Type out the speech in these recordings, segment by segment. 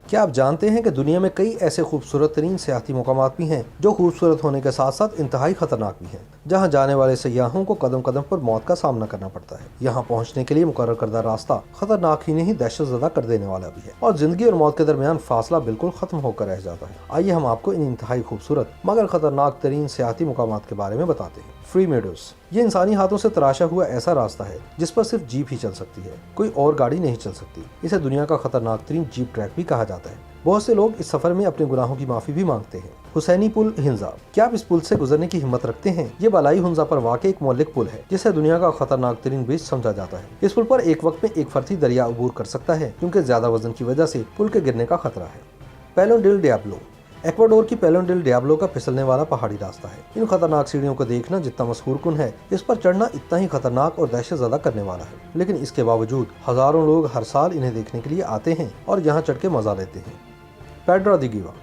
क्या आप जानते हैं कि दुनिया में कई ऐसे खूबसूरत तरीन सियाहती मकामात भी हैं जो खूबसूरत होने के साथ साथ इंतहाई खतरनाक भी हैं, जहां जाने वाले सयाहों को कदम कदम पर मौत का सामना करना पड़ता है। यहां पहुंचने के लिए मुकर्रर करदा रास्ता खतरनाक ही नहीं दहशतज़दा कर देने वाला भी है और जिंदगी और मौत के दरमियान फासला बिल्कुल खत्म होकर रह जाता है। आइए हम आपको इन इंतहाई खूबसूरत मगर खतरनाक तरीन सियाहती मकामात के बारे में बताते हैं। फ्री मेडोज, ये इंसानी हाथों से तराशा हुआ ऐसा रास्ता है जिस पर सिर्फ जीप ही चल सकती है, कोई और गाड़ी नहीं चल सकती। इसे दुनिया का खतरनाक तरीन जीप ट्रैक भी कहा जाता है। बहुत से लोग इस सफर में अपने गुनाहों की माफी भी मांगते हैं। हुसैनी पुल हिंजा, क्या आप इस पुल से गुजरने की हिम्मत रखते हैं? ये बलाई हुंजा पर वाक़ई एक मौलिक पुल है जिसे दुनिया का खतरनाक तरीन ब्रिज समझा जाता है। इस पुल पर एक वक्त में एक फर्द ही दरिया अबूर कर सकता है क्योंकि ज्यादा वजन की वजह से पुल के गिरने का खतरा है। पेलो डिल डियाब्लो, इक्वाडोर की पेलो डिल डियाब्लो का फिसलने वाला पहाड़ी रास्ता है। इन खतरनाक सीढ़ियों को देखना जितना मशहूर कुन है, इस पर चढ़ना इतना ही खतरनाक और दहशतज़दा करने वाला है। लेकिन इसके बावजूद हजारों लोग हर साल इन्हें देखने के लिए आते हैं और यहाँ चढ़ के मजा लेते हैं। पेड्रा दी गिवा,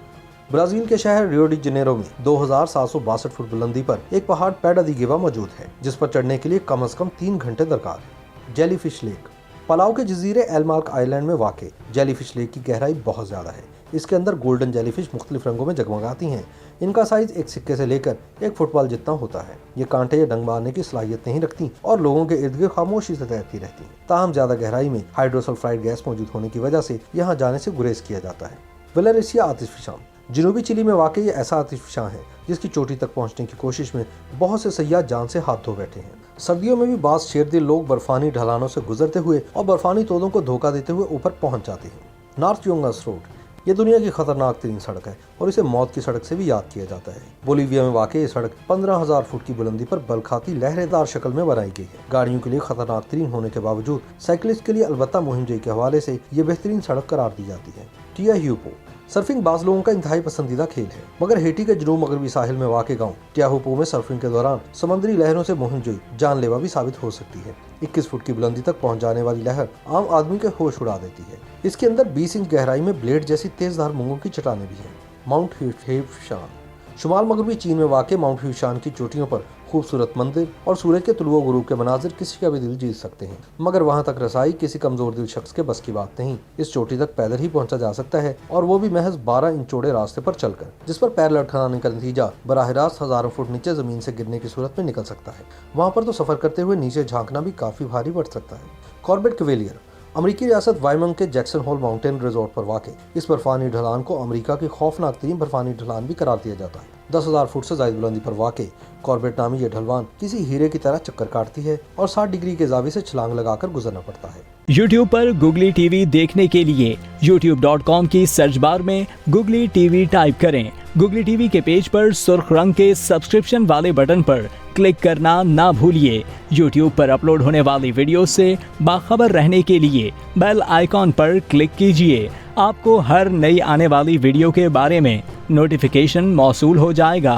ब्राजील के शहर रियो डी जनेरो में 2762 फुट बुलंदी पर एक पहाड़ पेड्रा दी गिवा मौजूद है, जिस पर चढ़ने के लिए कम से कम 3 घंटे दरकार है। जेलीफिश लेक, पलाव के जजीरे एलमार्क आइलैंड में वाक़ जेलीफिश लेक की गहराई बहुत ज़्यादा है। इसके अंदर गोल्डन जेलीफिश मुख्तलिफ रंगों में जगमगाती हैं। इनका साइज एक सिक्के से लेकर एक फुटबॉल जितना होता है। ये कांटे या डंग मारने की सलाहियत नहीं रखती और लोगों के इर्द गिर्द खामोशी से तैरती रहती हैं। ताहम ज्यादा गहराई में हाइड्रोसल्फाइड गैस मौजूद होने की वजह से यहाँ जाने से गुरेज किया जाता है। वेलेरिसिया आतिशफशां, जनूबी चिली में वाक़ ये ऐसा आतिशफशां है जिसकी चोटी तक पहुंचने की कोशिश में बहुत से सयाह जान से हाथ धो बैठे हैं। सर्दियों में भी बाज़ शेरदिल लोग बर्फानी ढलानों से गुजरते हुए और बर्फानी तोदों को धोखा देते हुए ऊपर पहुंच जाते हैं। नॉर्थ योंगस रोड, ये दुनिया की खतरनाक तरीन सड़क है और इसे मौत की सड़क से भी याद किया जाता है। बोलीविया में वाक़ ये सड़क 15,000 फुट की बुलंदी पर बल खाती लहरेदार शक्ल में बनाई गई है। गाड़ियों के लिए खतरनाक तरीन होने के बावजूद साइकिलिस्ट के लिए अलबत्ता मुहिम के हवाले से ये बेहतरीन सड़क करार दी जाती है। टियाहुपो, सर्फिंग बाज लोगों का इंतहाई पसंदीदा खेल है, मगर हेटी के जनूब मगरबी साहिल में वाक़ गांव टियाहुपो में सर्फिंग के दौरान समुद्री लहरों से मुहिम जानलेवा भी साबित हो सकती है। 21 फुट की बुलंदी तक पहुंच जाने वाली लहर आम आदमी के होश उड़ा देती है। इसके अंदर 20 इंच गहराई में ब्लेड जैसी तेजधार मूंगों की चट्टानें भी हैं। माउंट हेफशान, शुमाल मगरबी चीन में वाक़ माउंट हेफशान की चोटियों पर खूबसूरत मंदिर और सूरज के तुलुओ गुरूब के मनाजिर किसी का भी दिल जीत सकते हैं, मगर वहां तक रसाई किसी कमजोर दिल शख्स के बस की बात नहीं। इस चोटी तक पैदल ही पहुंचा जा सकता है और वो भी महज 12 इंच चौड़े रास्ते पर चलकर, जिस पर पैर लटकाने का नतीजा बराह रास्त हजारों फुट नीचे जमीन से गिरने की सूरत में निकल सकता है। वहां पर तो सफर करते हुए नीचे झांकना भी काफी भारी पड़ सकता है। कॉर्बेट कैवेलियर, अमेरिकी रियासत वायमंग के जैक्सन होल माउंटेन रिजॉर्ट पर वाक़ इस बर्फानी ढलान को अमेरिका की खौफनाक तरीन बर्फानी ढलान भी करार दिया जाता है। 10,000 फुट से ज्यादा बुलंदी पर वाक़ कॉर्बेट नामी ये ढलवान किसी हीरे की तरह चक्कर काटती है और 60 डिग्री के जावी से छलांग लगाकर गुजरना पड़ता है। YouTube पर गुगली टीवी देखने के लिए youtube.com की सर्च बार में गुगली टीवी टाइप करें। गुगली टीवी के पेज पर सुर्ख रंग के सब्सक्रिप्शन वाले बटन पर क्लिक करना ना भूलिए। YouTube पर अपलोड होने वाली वीडियो से बाखबर रहने के लिए बेल आइकॉन पर क्लिक कीजिए। आपको हर नई आने वाली वीडियो के बारे में नोटिफिकेशन मौसूल हो जाएगा।